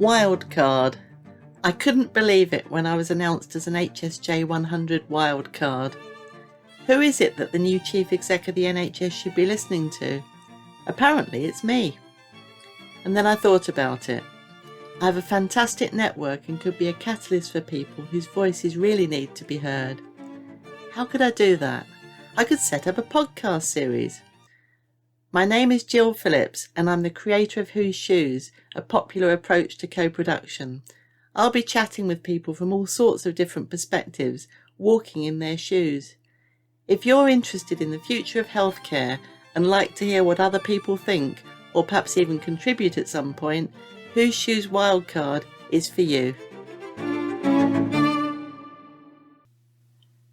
Wildcard. I couldn't believe it when I was announced as an HSJ 100 wildcard. Who is it that the new Chief Exec of the NHS should be listening to? Apparently it's me. And then I thought about it. I have a fantastic network and could be a catalyst for people whose voices really need to be heard. How could I do that? I could set up a podcast series. My name is Gill Phillips and I'm the creator of Whose Shoes, a popular approach to co-production. I'll be chatting with people from all sorts of different perspectives, walking in their shoes. If you're interested in the future of healthcare and like to hear what other people think, or perhaps even contribute at some point, Whose Shoes Wildcard is for you.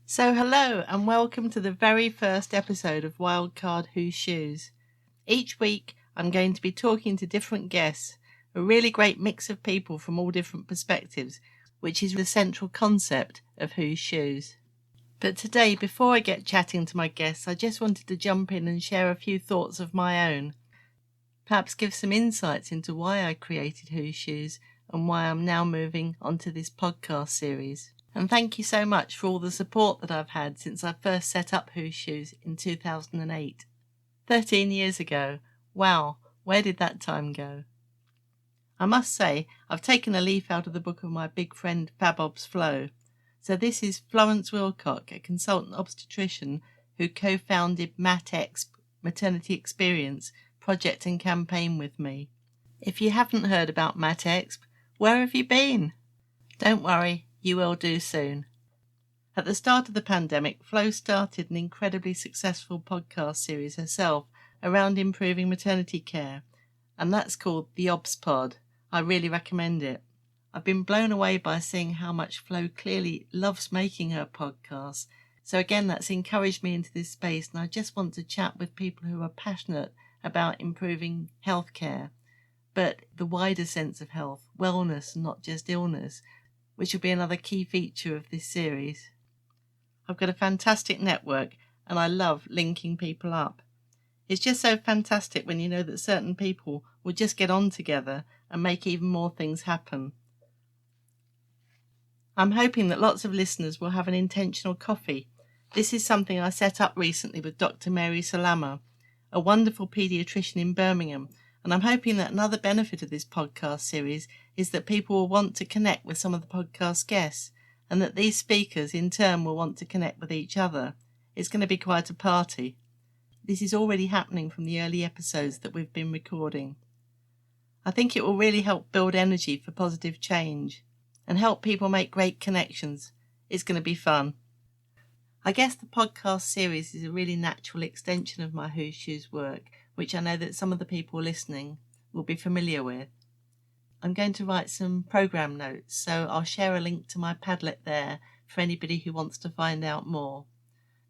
So hello and welcome to the very first episode of Wildcard Whose Shoes. Each week I'm going to be talking to different guests, a really great mix of people from all different perspectives, which is the central concept of Whose Shoes. But today, before I get chatting to my guests, I just wanted to jump in and share a few thoughts of my own. Perhaps give some insights into why I created Whose Shoes and why I'm now moving onto this podcast series. And thank you so much for all the support that I've had since I first set up Whose Shoes in 2008. 13 years ago. Wow, where did that time go? I must say, I've taken a leaf out of the book of my big friend Fabob's Flo. So this is Florence Wilcock, a consultant obstetrician who co-founded MatExp, Maternity Experience, project and campaign with me. If you haven't heard about MatExp, where have you been? Don't worry, you will do soon. At the start of the pandemic, Flo started an incredibly successful podcast series herself around improving maternity care, and that's called The Obs Pod. I really recommend it. I've been blown away by seeing how much Flo clearly loves making her podcasts. So again, that's encouraged me into this space, and I just want to chat with people who are passionate about improving healthcare, but the wider sense of health, wellness, and not just illness, which will be another key feature of this series. I've got a fantastic network and I love linking people up. It's just so fantastic when you know that certain people will just get on together and make even more things happen. I'm hoping that lots of listeners will have an intentional coffee. This is something I set up recently with Dr. Mary Salama, a wonderful paediatrician in Birmingham, and I'm hoping that another benefit of this podcast series is that people will want to connect with some of the podcast guests, and that these speakers in turn will want to connect with each other. It's going to be quite a party. This is already happening from the early episodes that we've been recording. I think it will really help build energy for positive change and help people make great connections. It's going to be fun. I guess the podcast series is a really natural extension of my Whose Shoes work, which I know that some of the people listening will be familiar with. I'm going to write some program notes, so I'll share a link to my Padlet there for anybody who wants to find out more.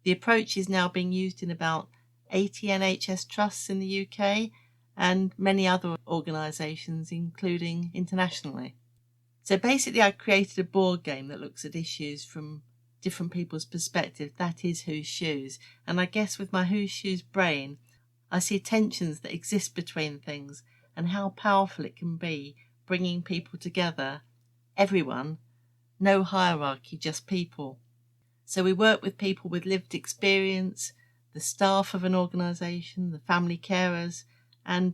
The approach is now being used in about 80 NHS trusts in the UK and many other organisations, including internationally. So basically I created a board game that looks at issues from different people's perspective. That is Whose Shoes. And I guess with my Whose Shoes brain, I see tensions that exist between things and how powerful it can be bringing people together, everyone, no hierarchy, just people. So we work with people with lived experience, the staff of an organisation, the family carers, and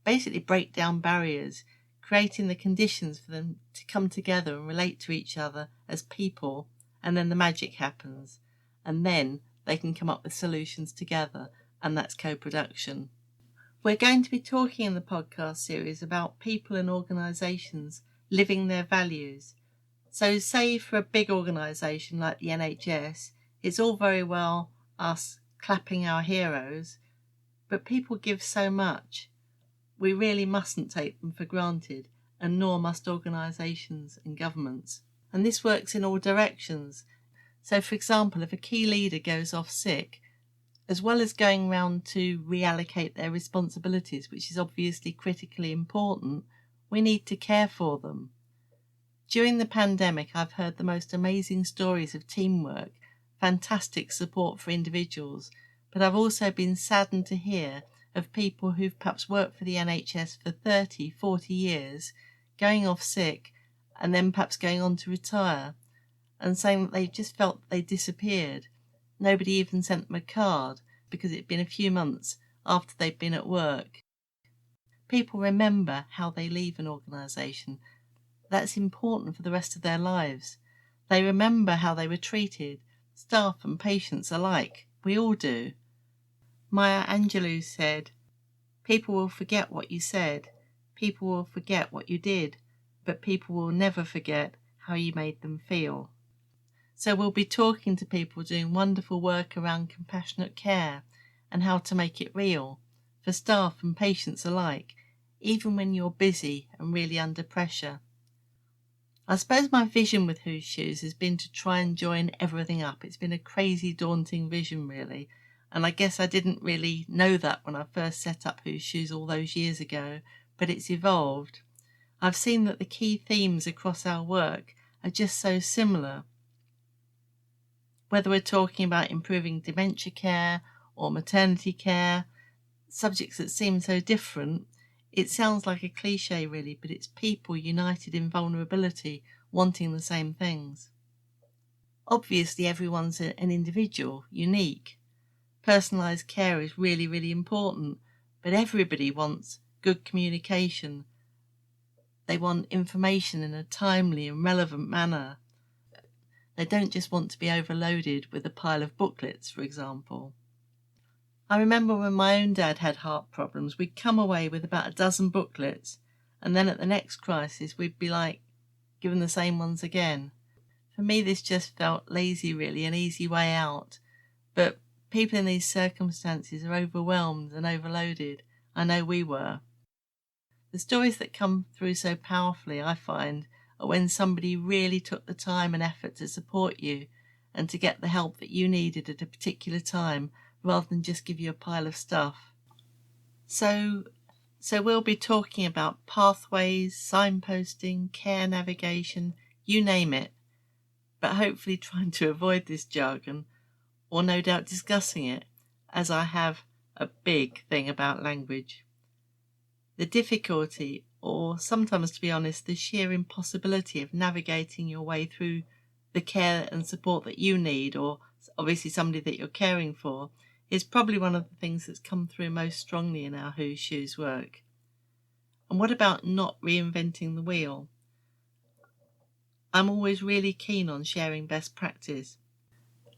basically break down barriers, creating the conditions for them to come together and relate to each other as people, and then the magic happens, and then they can come up with solutions together, and that's co-production. We're going to be talking in the podcast series about people and organisations living their values. So say for a big organisation like the NHS, it's all very well us clapping our heroes, but people give so much. We really mustn't take them for granted, and nor must organisations and governments. And this works in all directions. So for example, if a key leader goes off sick, as well as going round to reallocate their responsibilities, which is obviously critically important, we need to care for them. During the pandemic, I've heard the most amazing stories of teamwork, fantastic support for individuals, but I've also been saddened to hear of people who've perhaps worked for the NHS for 30, 40 years, going off sick, and then perhaps going on to retire, and saying that they just felt they disappeared. Nobody even sent them a card because it'd been a few months after they'd been at work. People remember how they leave an organisation. That's important for the rest of their lives. They remember how they were treated, staff and patients alike. We all do. Maya Angelou said, "People will forget what you said, people will forget what you did, but people will never forget how you made them feel." So we'll be talking to people doing wonderful work around compassionate care and how to make it real for staff and patients alike, even when you're busy and really under pressure. I suppose my vision with Whose Shoes has been to try and join everything up. It's been a crazy, daunting vision, really. And I guess I didn't really know that when I first set up Whose Shoes all those years ago, but it's evolved. I've seen that the key themes across our work are just so similar. Whether we're talking about improving dementia care or maternity care, subjects that seem so different, it sounds like a cliche really, but it's people united in vulnerability, wanting the same things. Obviously everyone's an individual, unique. Personalised care is really, really important, but everybody wants good communication. They want information in a timely and relevant manner. They don't just want to be overloaded with a pile of booklets, for example. I remember when my own dad had heart problems, we'd come away with about a dozen booklets, and then at the next crisis we'd be given the same ones again. For me this just felt lazy really, an easy way out, but people in these circumstances are overwhelmed and overloaded. I know we were. The stories that come through so powerfully, I find, are when somebody really took the time and effort to support you and to get the help that you needed at a particular time, rather than just give you a pile of stuff. So we'll be talking about pathways, signposting, care navigation, you name it, but hopefully trying to avoid this jargon, or no doubt discussing it, as I have a big thing about language. The difficulty, or sometimes, to be honest, the sheer impossibility of navigating your way through the care and support that you need, or obviously somebody that you're caring for, is probably one of the things that's come through most strongly in our Whose Shoes work. And what about not reinventing the wheel? I'm always really keen on sharing best practice.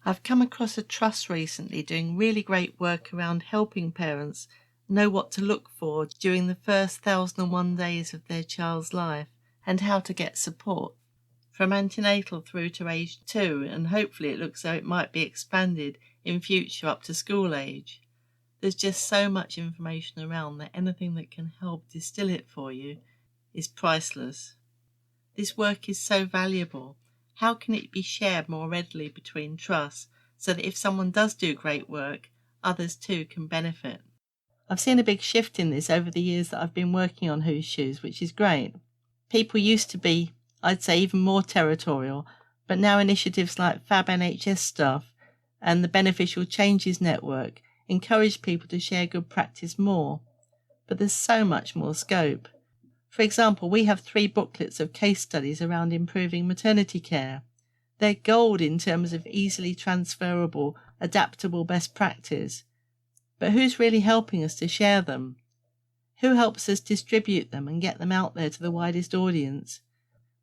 I've come across a trust recently doing really great work around helping parents know what to look for during the first 1,001 days of their child's life and how to get support, from antenatal through to age 2, and hopefully it looks though it might be expanded in future up to school age. There's just so much information around that anything that can help distill it for you is priceless. This work is so valuable. How can it be shared more readily between trusts so that if someone does do great work, others too can benefit? I've seen a big shift in this over the years that I've been working on Whose Shoes, which is great. People used to be, I'd say, even more territorial, but now initiatives like Fab NHS Staff and the Beneficial Changes Network encourage people to share good practice more. But there's so much more scope. For example, we have 3 booklets of case studies around improving maternity care. They're gold in terms of easily transferable, adaptable best practice. But who's really helping us to share them? Who helps us distribute them and get them out there to the widest audience?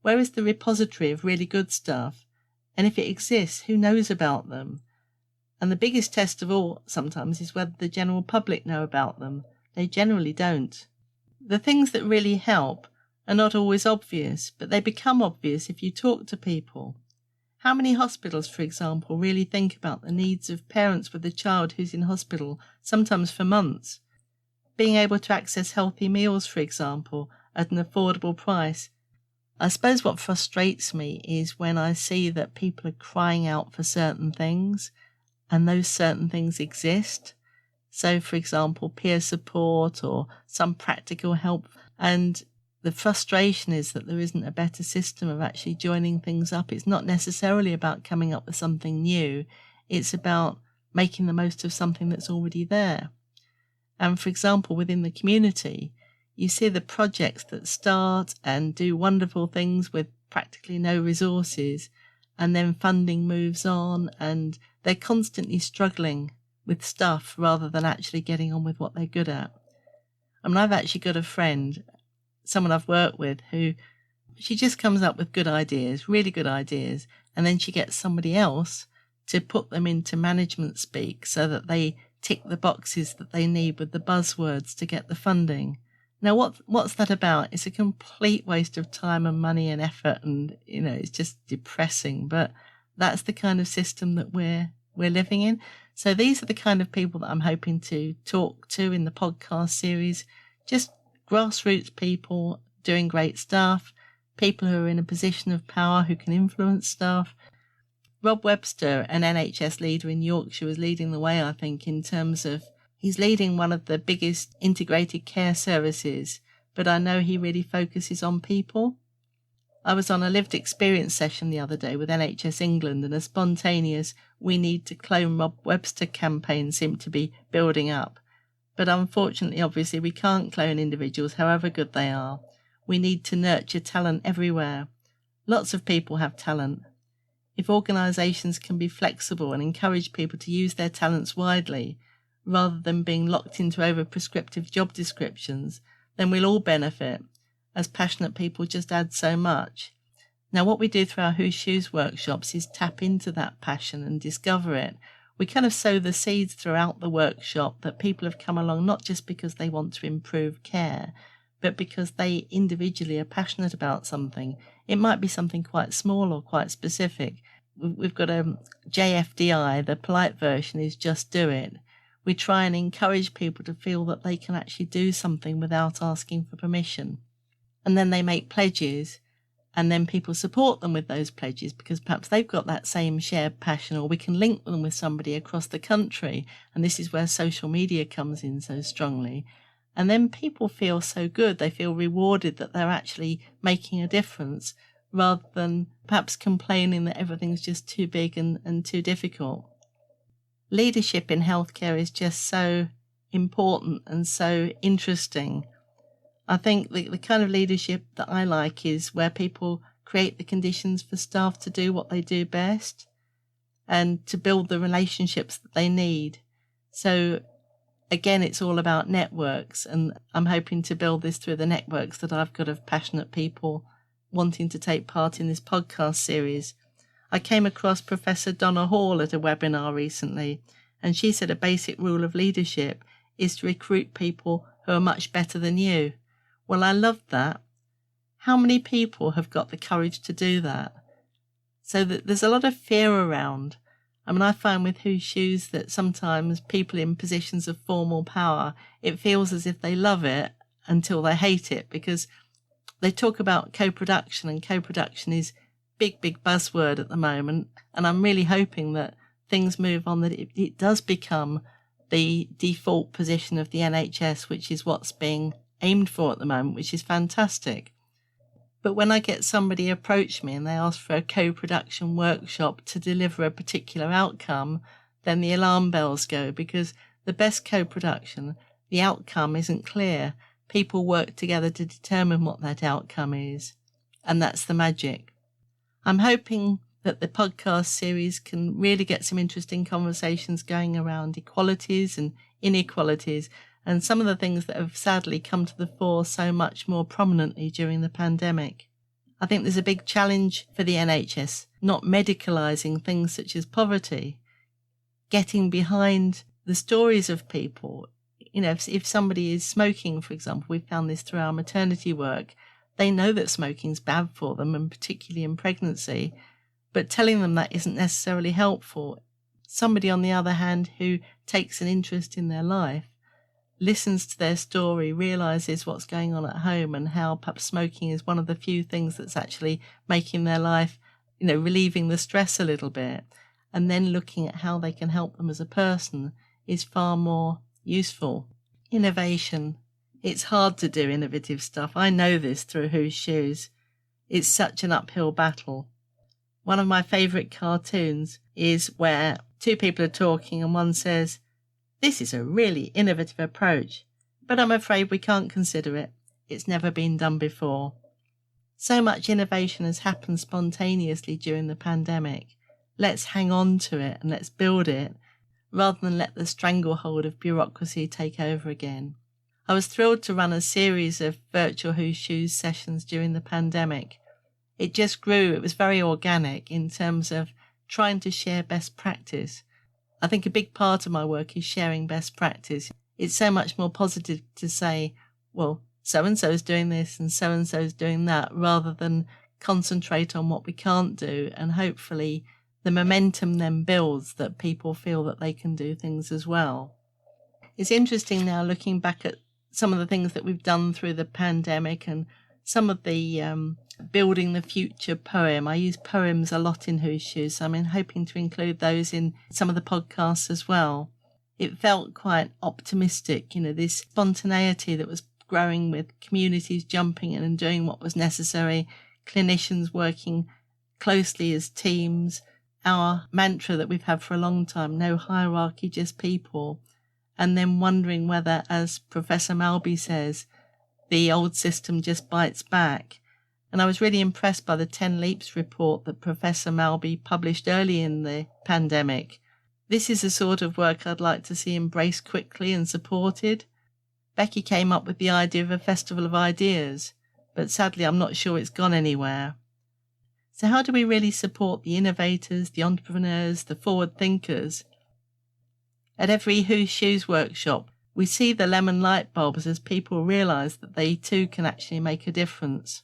Where is the repository of really good stuff? And if it exists, who knows about them? And the biggest test of all sometimes is whether the general public know about them. They generally don't. The things that really help are not always obvious, but they become obvious if you talk to people. How many hospitals, for example, really think about the needs of parents with a child who's in hospital, sometimes for months? Being able to access healthy meals, for example, at an affordable price. I suppose what frustrates me is when I see that people are crying out for certain things, and those certain things exist. So, for example, peer support or some practical help. And the frustration is that there isn't a better system of actually joining things up. It's not necessarily about coming up with something new. It's about making the most of something that's already there. And for example, within the community, you see the projects that start and do wonderful things with practically no resources, and then funding moves on and they're constantly struggling with stuff rather than actually getting on with what they're good at. I mean, I've actually got a friend, someone I've worked with, who she just comes up with good ideas, really good ideas, and then she gets somebody else to put them into management speak so that they tick the boxes that they need with the buzzwords to get the funding. Now, what's that about? It's a complete waste of time and money and effort, and it's just depressing. But that's the kind of system that we're living in. So these are the kind of people that I'm hoping to talk to in the podcast series. Just grassroots people doing great stuff, people who are in a position of power who can influence stuff. Rob Webster, an NHS leader in Yorkshire, was leading the way, I think, in terms of he's leading one of the biggest integrated care services, but I know he really focuses on people. I was on a lived experience session the other day with NHS England, and a spontaneous "we need to clone Rob Webster" campaign seemed to be building up. But unfortunately, obviously, we can't clone individuals, however good they are. We need to nurture talent everywhere. Lots of people have talent. If organisations can be flexible and encourage people to use their talents widely, rather than being locked into over-prescriptive job descriptions, then we'll all benefit, as passionate people just add so much. Now, what we do through our Whose Shoes workshops is tap into that passion and discover it. We kind of sow the seeds throughout the workshop that people have come along not just because they want to improve care, but because they individually are passionate about something. It might be something quite small or quite specific. We've got a JFDI, the polite version is Just Do It. We try and encourage people to feel that they can actually do something without asking for permission. And then they make pledges, and then people support them with those pledges because perhaps they've got that same shared passion, or we can link them with somebody across the country. And this is where social media comes in so strongly. And then people feel so good, they feel rewarded that they're actually making a difference, rather than perhaps complaining that everything's just too big and too difficult. Leadership in healthcare is just so important and so interesting. I think the kind of leadership that I like is where people create the conditions for staff to do what they do best and to build the relationships that they need. So again, it's all about networks, and I'm hoping to build this through the networks that I've got of passionate people wanting to take part in this podcast series. I came across Professor Donna Hall at a webinar recently, and she said a basic rule of leadership is to recruit people who are much better than you. Well, I loved that. How many people have got the courage to do that? So that there's a lot of fear around. I mean, I find with Whose Shoes that sometimes people in positions of formal power, it feels as if they love it until they hate it, because they talk about coproduction, and coproduction is big buzzword at the moment. And I'm really hoping that things move on, that it does become the default position of the NHS, which is what's being aimed for at the moment, which is fantastic. But when I get somebody approach me and they ask for a co-production workshop to deliver a particular outcome, then the alarm bells go, because the best co-production, the outcome isn't clear. People work together to determine what that outcome is, and that's the magic. I'm hoping that the podcast series can really get some interesting conversations going around equalities and inequalities, and some of the things that have sadly come to the fore so much more prominently during the pandemic. I think there's a big challenge for the NHS, not medicalising things such as poverty, getting behind the stories of people. If somebody is smoking, for example, we found this through our maternity work, they know that smoking's bad for them, and particularly in pregnancy, but telling them that isn't necessarily helpful. Somebody, on the other hand, who takes an interest in their life, listens to their story, realises what's going on at home and how perhaps smoking is one of the few things that's actually making their life, relieving the stress a little bit, and then looking at how they can help them as a person is far more useful. Innovation. It's hard to do innovative stuff. I know this through Whose Shoes. It's such an uphill battle. One of my favourite cartoons is where two people are talking and one says, "This is a really innovative approach, but I'm afraid we can't consider it. it's never been done before. So much innovation has happened spontaneously during the pandemic. Let's hang on to it and let's build it, rather than let the stranglehold of bureaucracy take over again. I was thrilled to run a series of virtual Whose Shoes sessions during the pandemic. It just grew. It was very organic in terms of trying to share best practice. I think a big part of my work is sharing best practice. It's so much more positive to say, well, so-and-so's doing this and so-and-so's doing that, rather than concentrate on what we can't do. And hopefully the momentum then builds that people feel that they can do things as well. It's interesting now looking back at some of the things that we've done through the pandemic and some of the Building the Future poem. I use poems a lot in Whose Shoes, so I'm hoping to include those in some of the podcasts as well. It felt quite optimistic, this spontaneity that was growing with communities jumping in and doing what was necessary, clinicians working closely as teams, our mantra that we've had for a long time, no hierarchy, just people, and then wondering whether, as Professor Malby says, the old system just bites back. And I was really impressed by the 10 Leaps report that Professor Malby published early in the pandemic. This is the sort of work I'd like to see embraced quickly and supported. Becky came up with the idea of a festival of ideas, but sadly I'm not sure it's gone anywhere. So how do we really support the innovators, the entrepreneurs, the forward thinkers? At every Whose Shoes workshop, we see the lemon light bulbs as people realise that they too can actually make a difference.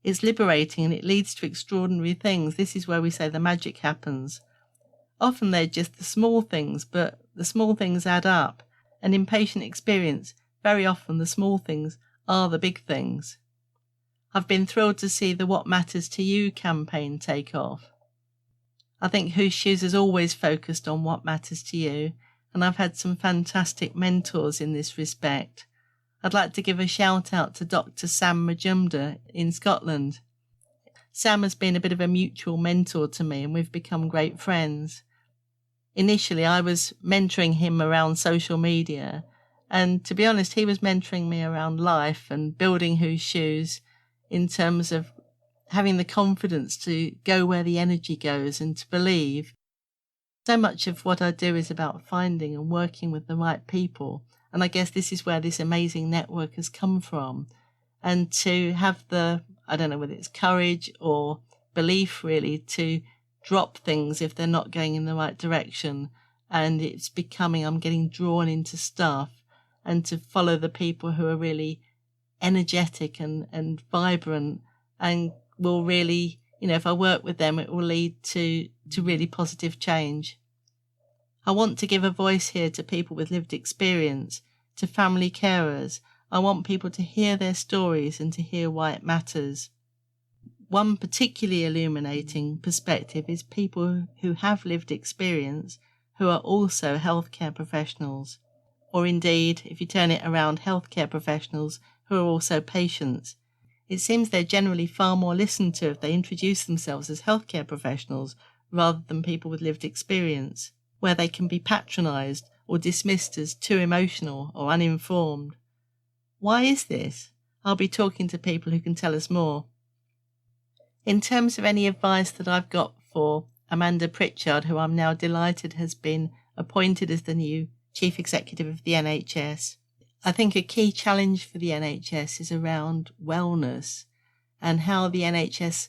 It's liberating and it leads to extraordinary things. This is where we say the magic happens. Often they're just the small things, but the small things add up. And in patient experience, very often the small things are the big things. I've been thrilled to see the What Matters to You campaign take off. I think Whose Shoes has always focused on what matters to you, and I've had some fantastic mentors in this respect. I'd like to give a shout out to Dr. Sam Majumdar in Scotland. Sam has been a bit of a mutual mentor to me and we've become great friends. Initially, I was mentoring him around social media, and to be honest, he was mentoring me around life and building Whose Shoes in terms of having the confidence to go where the energy goes and to believe. So much of what I do is about finding and working with the right people. And I guess this is where this amazing network has come from. And to have the, I don't know whether it's courage or belief really, to drop things if they're not going in the right direction. And it's becoming, I'm getting drawn into stuff, and to follow the people who are really energetic and vibrant and will really, if I work with them, it will lead to really positive change. I want to give a voice here to people with lived experience, to family carers. I want people to hear their stories and to hear why it matters. One particularly illuminating perspective is people who have lived experience who are also healthcare professionals, or indeed, if you turn it around, healthcare professionals who are also patients. It seems they're generally far more listened to if they introduce themselves as healthcare professionals rather than people with lived experience, where they can be patronised or dismissed as too emotional or uninformed. Why is this? I'll be talking to people who can tell us more. In terms of any advice that I've got for Amanda Pritchard, who I'm now delighted has been appointed as the new Chief Executive of the NHS, I think a key challenge for the NHS is around wellness and how the NHS,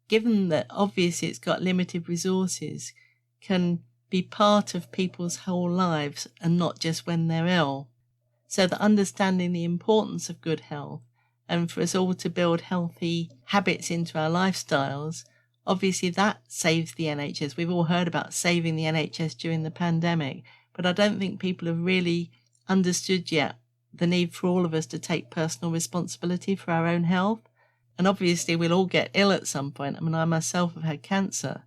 given that obviously it's got limited resources, can be part of people's whole lives and not just when they're ill. So that understanding the importance of good health and for us all to build healthy habits into our lifestyles, obviously that saves the NHS. We've all heard about saving the NHS during the pandemic, but I don't think people have really understood yet the need for all of us to take personal responsibility for our own health. And obviously we'll all get ill at some point. I mean, I myself have had cancer,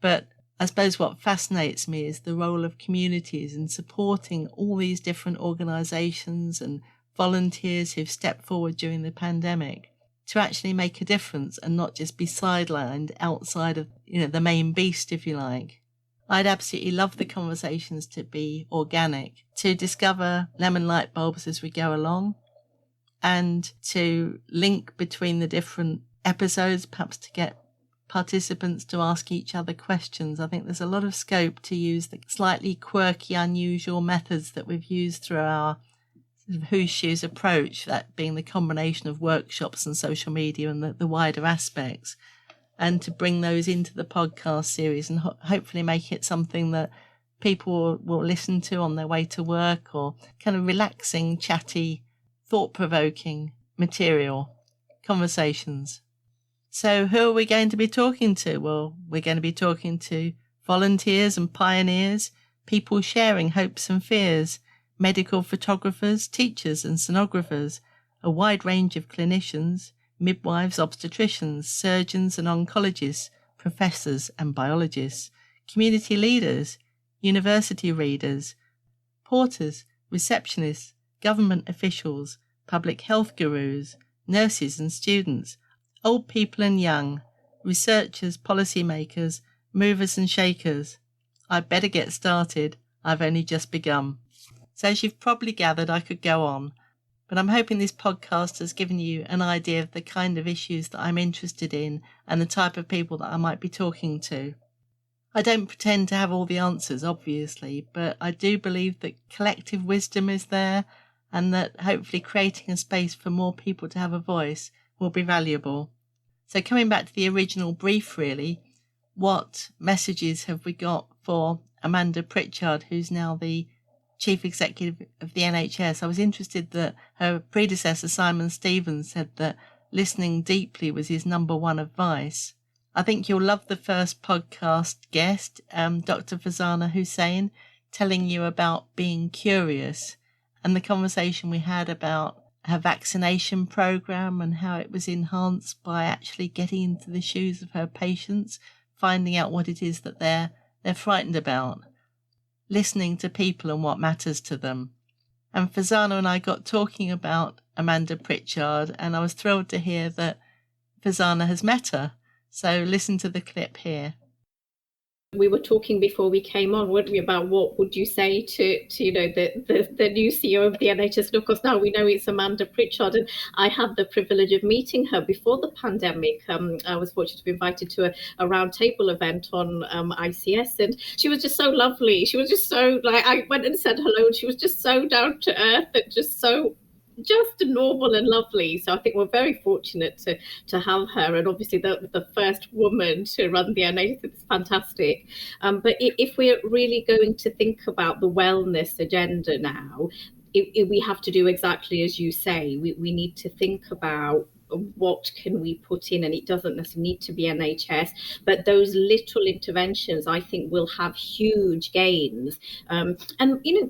but I suppose what fascinates me is the role of communities and supporting all these different organisations and volunteers who've stepped forward during the pandemic to actually make a difference and not just be sidelined outside of, the main beast, if you like. I'd absolutely love the conversations to be organic, to discover lemon light bulbs as we go along, and to link between the different episodes, perhaps to get participants to ask each other questions. I think there's a lot of scope to use the slightly quirky, unusual methods that we've used through our sort of whose shoes approach, that being the combination of workshops and social media and the wider aspects, and to bring those into the podcast series and hopefully make it something that people will listen to on their way to work, or kind of relaxing, chatty, thought-provoking material, conversations. So who are we going to be talking to? Well, we're going to be talking to volunteers and pioneers, people sharing hopes and fears, medical photographers, teachers and sonographers, a wide range of clinicians, midwives, obstetricians, surgeons and oncologists, professors and biologists, community leaders, university readers, porters, receptionists, government officials, public health gurus, nurses and students, old people and young, researchers, policymakers, movers and shakers. I'd better get started. I've only just begun. So as you've probably gathered, I could go on, but I'm hoping this podcast has given you an idea of the kind of issues that I'm interested in and the type of people that I might be talking to. I don't pretend to have all the answers, obviously, but I do believe that collective wisdom is there, and that hopefully creating a space for more people to have a voice will be valuable. So coming back to the original brief, really, what messages have we got for Amanda Pritchard, who's now the Chief Executive of the NHS? I was interested that her predecessor, Simon Stevens, said that listening deeply was his number one advice. I think you'll love the first podcast guest, Dr. Fazana Hussain, telling you about being curious, and the conversation we had about her vaccination program and how it was enhanced by actually getting into the shoes of her patients, finding out what it is that they're frightened about, listening to people and what matters to them. And Fazana and I got talking about Amanda Pritchard, and I was thrilled to hear that Fazana has met her. So listen to the clip here. We were talking before we came on, weren't we, about what would you say to the new CEO of the NHS? And of course, now we know it's Amanda Pritchard, and I had the privilege of meeting her before the pandemic. I was fortunate to be invited to a roundtable event on ICS, and she was just so lovely. She was just so, I went and said hello, and she was just so down to earth and just normal and lovely. So I think we're very fortunate to have her, and obviously the first woman to run the NHS. It's fantastic. But if we're really going to think about the wellness agenda now, we have to do exactly as you say. We need to think about what can we put in, and it doesn't necessarily need to be NHS, but those little interventions I think will have huge gains. And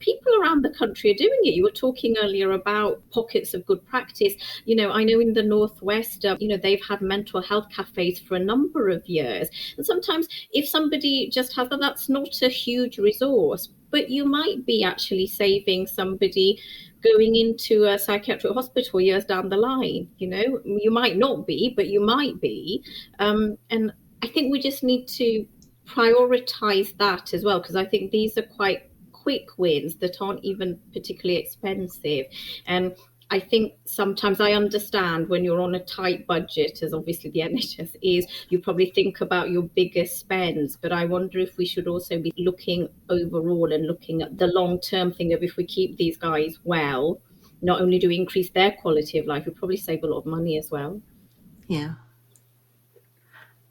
people around the country are doing it. You were talking earlier about pockets of good practice. I know in the Northwest, they've had mental health cafes for a number of years, and sometimes if somebody just has that's not a huge resource, but you might be actually saving somebody going into a psychiatric hospital years down the line. You might not be, but you might be. And I think we just need to prioritize that as well, because I think these are quite quick wins that aren't even particularly expensive. And I think sometimes I understand when you're on a tight budget, as obviously the NHS is, you probably think about your biggest spends. But I wonder if we should also be looking overall and looking at the long-term thing of, if we keep these guys well, not only do we increase their quality of life, we probably save a lot of money as well. Yeah.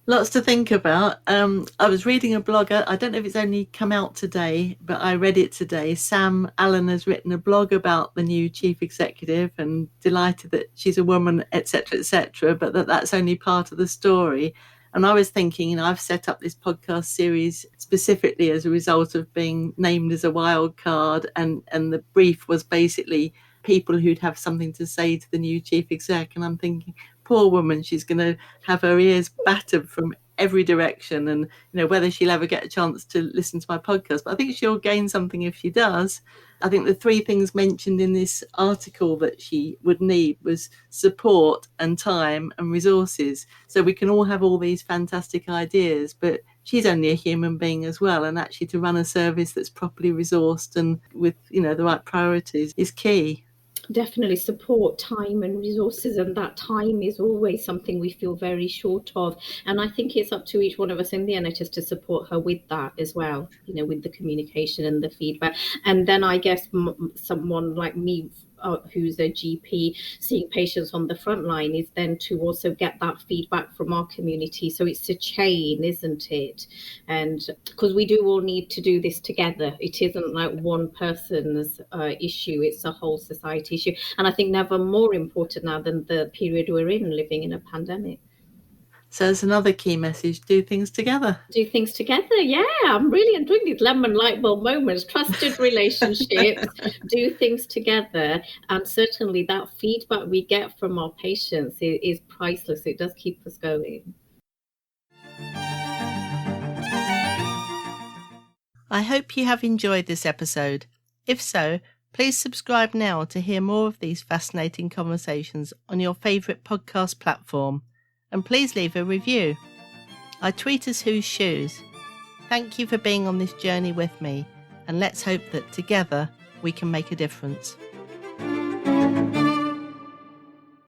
Lots to think about. I was reading a blog. I don't know if it's only come out today, but I read it today. Sam Allen has written a blog about the new chief executive, and delighted that she's a woman, etc., but that's only part of the story. And I was thinking, I've set up this podcast series specifically as a result of being named as a wild card, and the brief was basically people who'd have something to say to the new chief exec. And I'm thinking, poor woman, she's going to have her ears battered from every direction, and whether she'll ever get a chance to listen to my podcast. But I think she'll gain something if she does. I think the three things mentioned in this article that she would need was support and time and resources. So we can all have all these fantastic ideas, but she's only a human being as well, and actually to run a service that's properly resourced and with the right priorities is key. Definitely support, time and resources, and that time is always something we feel very short of. And I think it's up to each one of us in the NHS to support her with that as well, with the communication and the feedback. And then I guess someone like me, who's a GP seeing patients on the front line, is then to also get that feedback from our community. So it's a chain, isn't it? And because we do all need to do this together, it isn't like one person's issue, it's a whole society issue. And I think never more important now than the period we're in, living in a pandemic. So it's another key message: do things together. Do things together. Yeah, I'm really enjoying these lemon light bulb moments. Trusted relationships, do things together. And certainly that feedback we get from our patients is priceless. It does keep us going. I hope you have enjoyed this episode. If so, please subscribe now to hear more of these fascinating conversations on your favourite podcast platform. And please leave a review. I tweet as Whose Shoes. Thank you for being on this journey with me, and let's hope that together we can make a difference.